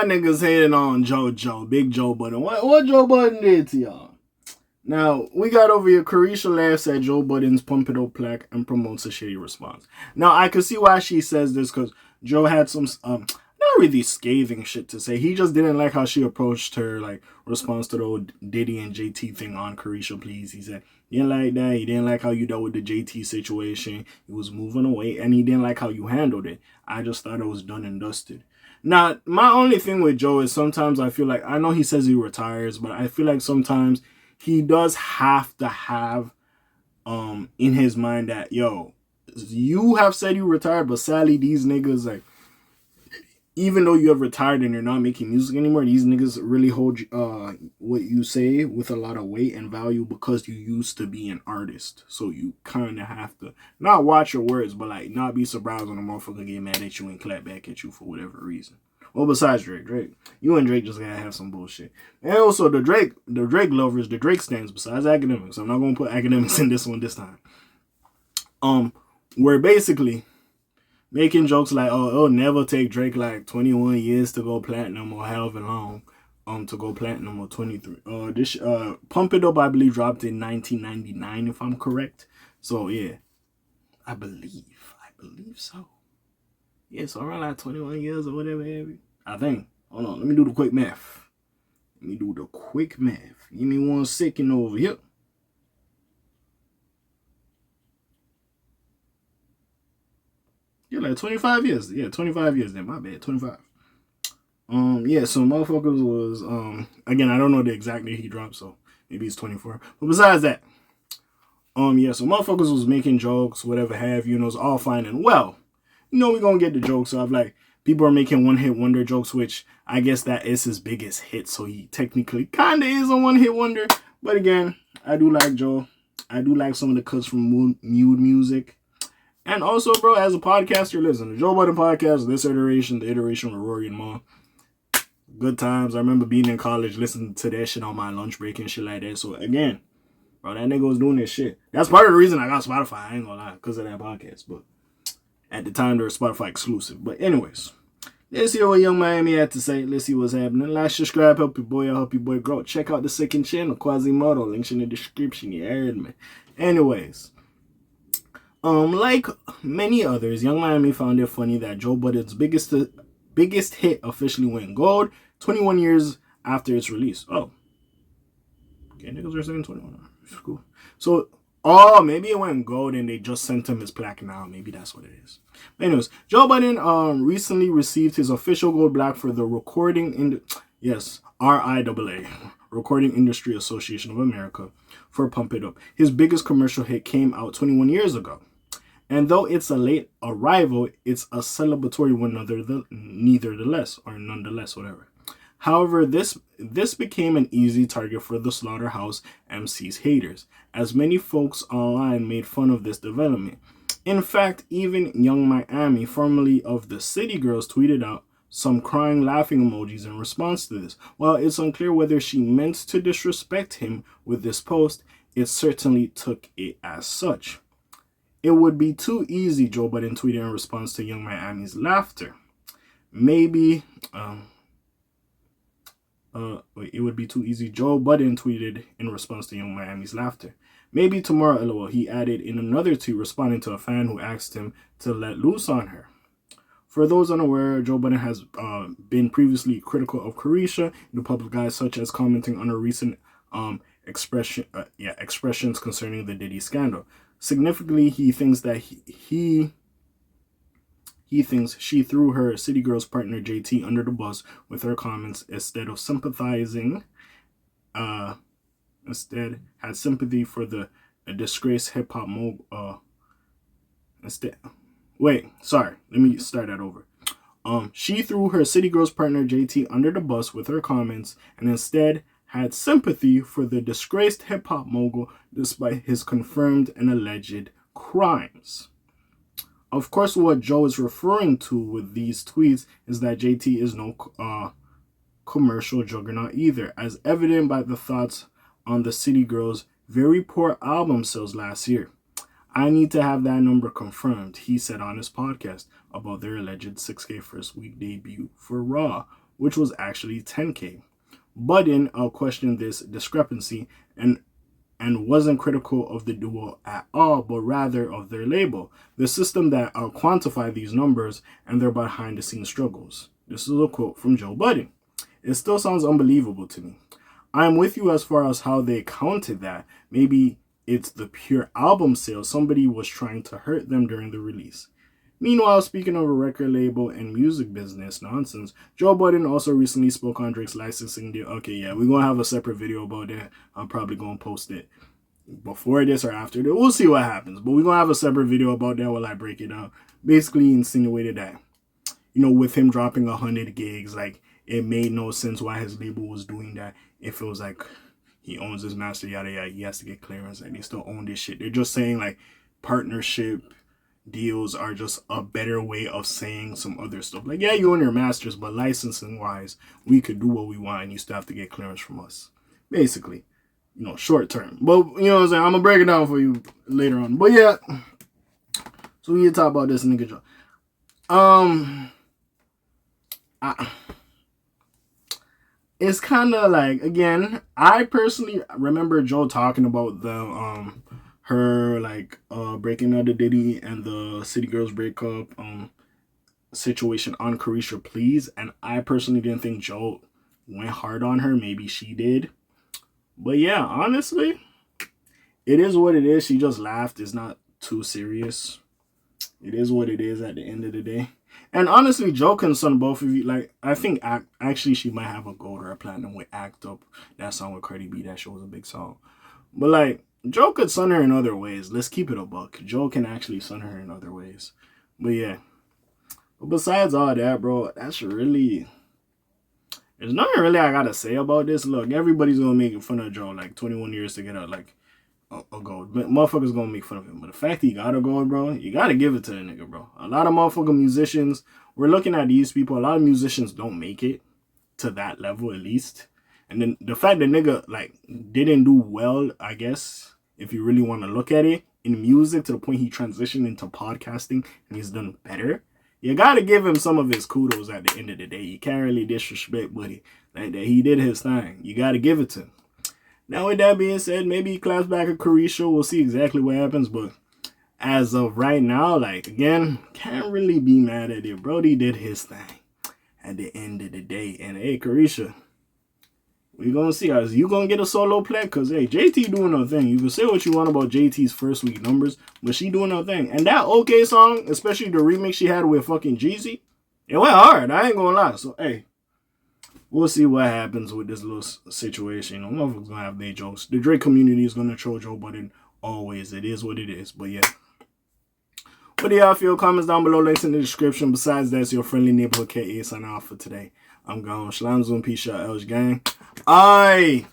y'all niggas hating on Big Joe Budden. What Joe Budden did to y'all? Now, we got over here, Carisha laughs at Joe Budden's Pump It Up plaque and promotes a shady response. Now, I can see why she says this, because Joe had some, not really scathing shit to say. He just didn't like how she approached her, like, response to the old Diddy and JT thing on Carisha Please. He said, he didn't like that. He didn't like how you dealt with the JT situation. He was moving away, and he didn't like how you handled it. I just thought it was done and dusted. Now, my only thing with Joe is sometimes I feel like, I know he says he retires, but I feel like sometimes he does have to have in his mind that, yo, you have said you retired, but sadly these niggas, like, even though you have retired and you're not making music anymore, these niggas really hold what you say with a lot of weight and value because you used to be an artist. So you kind of have to not watch your words, but like not be surprised when a motherfucker get mad at you and clap back at you for whatever reason. Well, besides Drake, you and Drake just gotta have some bullshit. And also the Drake lovers, the Drake stands, besides academics. I'm not gonna put academics in this one this time. We're basically making jokes like, oh, it'll never take Drake like 21 years to go platinum or however long to go platinum or 23. Pump It Up, I believe, dropped in 1999 if I'm correct. So yeah, I believe so. Yeah, so around like 21 years or whatever. I think. Hold on, let me do the quick math. Give me 1 second over here. Yeah, like 25 years. Yeah, 25 years then. My bad, 25. Yeah, so motherfuckers was, again, I don't know the exact date he dropped, so maybe it's 24. But besides that, yeah, so motherfuckers was making jokes, whatever have you, and it was all fine and well. You know, we're gonna get the jokes of, like, people are making one-hit wonder jokes, which I guess that is his biggest hit, so he technically kind of is a one-hit wonder. But again, I do like Joe. I do like some of the cuts from Mood Music. And also, bro, as a podcaster, listen, the Joe Budden podcast, this iteration, the iteration with Rory and Ma, good times. I remember being in college, listening to that shit on my lunch break and shit like that. So again, bro, that nigga was doing this shit. That's part of the reason I got Spotify, I ain't gonna lie, because of that podcast. But at the time, they were Spotify exclusive. But anyways, let's see what Young Miami had to say. Let's see what's happening. Like, subscribe, help your boy grow. Check out the second channel, Quasimodo. Links in the description, you heard me. Anyways, like many others, Young Miami found it funny that Joe Budden's biggest hit officially went gold 21 years after its release. Oh. Okay, niggas are saying 21. Cool. So, maybe it went gold and they just sent him his plaque now. Maybe that's what it is. But anyways, Joe Budden recently received his official gold plaque for the RIAA, Recording Industry Association of America, for Pump It Up. His biggest commercial hit came out 21 years ago. And though it's a late arrival, it's a celebratory one nonetheless, whatever. However, this became an easy target for the Slaughterhouse MC's haters, as many folks online made fun of this development. In fact, even Young Miami, formerly of the City Girls, tweeted out some crying laughing emojis in response to this. While it's unclear whether she meant to disrespect him with this post, it certainly took it as such. It would be too easy, Joe Budden tweeted in response to Young Miami's laughter. It would be too easy. Joe Budden tweeted in response to Young Miami's laughter. Maybe tomorrow, LOL, he added in another tweet responding to a fan who asked him to let loose on her. For those unaware, Joe Budden has been previously critical of Carisha in the public eye, such as commenting on her recent expressions concerning the Diddy scandal. Significantly, he thinks that he thinks she threw her City Girls partner JT under the bus with her comments instead of sympathizing. Instead, had sympathy for the disgraced hip hop mogul. Let me start that over. She threw her City Girls partner JT under the bus with her comments, and instead had sympathy for the disgraced hip hop mogul despite his confirmed and alleged crimes. Of course, what Joe is referring to with these tweets is that JT is no commercial juggernaut either, as evident by the thoughts on the City Girls' very poor album sales last year. I need to have that number confirmed, he said on his podcast about their alleged 6K first week debut for Raw. which was actually 10K. Budden questioned this discrepancy and wasn't critical of the duo at all, but rather of their label, the system that quantify these numbers and their behind the scenes struggles. This is a quote from Joe Budden. It still sounds unbelievable to me. I'm with you as far as how they counted that. Maybe it's the pure album sales. Somebody was trying to hurt them during the release. Meanwhile, speaking of a record label and music business nonsense, Joe Budden also recently spoke on Drake's licensing deal. Okay, yeah, we're going to have a separate video about that. I'm probably going to post it before this or after this. We'll see what happens. But we're going to have a separate video about that while I break it down. Basically insinuated that, with him dropping 100 gigs, like, it made no sense why his label was doing that. If it was like, he owns his master, yada, yada, he has to get clearance. Like, they still own this shit. They're just saying, like, partnership deals are just a better way of saying some other stuff. Like, yeah, you own your masters, but licensing wise, we could do what we want and you still have to get clearance from us. Basically, short term. But, what I'm saying? I'm going to break it down for you later on. But yeah, so we need to talk about this nigga Joe. It's kind of like, again, I personally remember Joe talking about the, her breaking out the Diddy and the City Girls breakup situation on Carisha Please, and I personally didn't think Joe went hard on her. Maybe she did, but yeah, honestly, it is what it is. She just laughed. It's not too serious. It is what it is at the end of the day. And honestly, Joe can son both of you. Like, I think actually she might have a gold or a platinum with Act Up. That song with Cardi B, that shit was a big song. But like, Joe could son her in other ways. Let's keep it a buck. Joe can actually son her in other ways. But yeah. But besides all that, bro, that's really... There's nothing really I gotta say about this. Look, everybody's gonna make fun of Joe. Like, 21 years to get a gold. But motherfuckers gonna make fun of him. But the fact he got a gold, bro, you gotta give it to the nigga, bro. A lot of motherfucking musicians, we're looking at these people. A lot of musicians don't make it to that level, at least. And then the fact that nigga, didn't do well, I guess, if you really want to look at it, in music to the point he transitioned into podcasting and he's done better. You gotta give him some of his kudos at the end of the day. You can't really disrespect Buddy. Like that, he did his thing. You gotta give it to him. Now, with that being said, maybe he claps back at Carisha. We'll see exactly what happens. But as of right now, again, can't really be mad at it. Brody did his thing at the end of the day. And, hey, Carisha, we gonna see. Is you gonna get a solo Plaque? Because, hey, JT doing her thing. You can say what you want about JT's first week numbers, but she doing her thing. And that OK song, especially the remix she had with fucking Jeezy, it went hard. I ain't gonna lie. So, hey, we'll see what happens with this little situation. Motherfuckers gonna have their jokes. The Drake community is gonna troll Joe Budden always. It is what it is. But yeah. What do y'all feel? Comments down below. Links in the description. Besides that, it's your friendly neighborhood K.A. signing off for today. I'm gone. Shalom, Zoom, peace out, Elge gang. Aye.